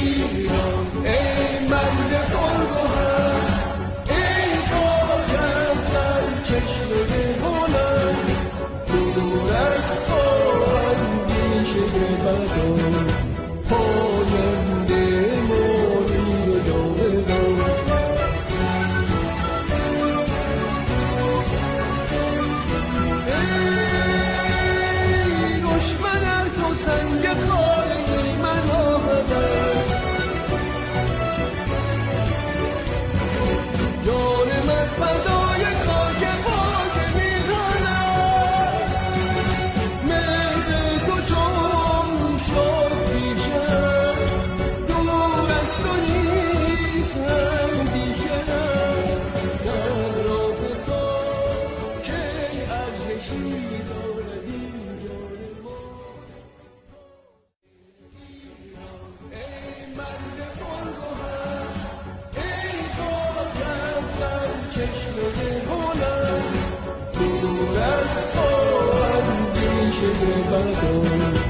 ایران ای مرد پرگوهر، ای خاک سرچشمه بلند، دور از تو اندیشه بد و پاینده مانی و جاودان. ای دشمن ار تو سنگ خالی من آمدن، جان من فدای خاک پاک میدانم، مهر تو چون شد پیشم، دور از تو نیست اندیشم، در راه تو کی ارزشی دارد این جان ما. ای مرد پرگوهر، ای خاک سرچشمه بلند، دور از تو اندیشه بد و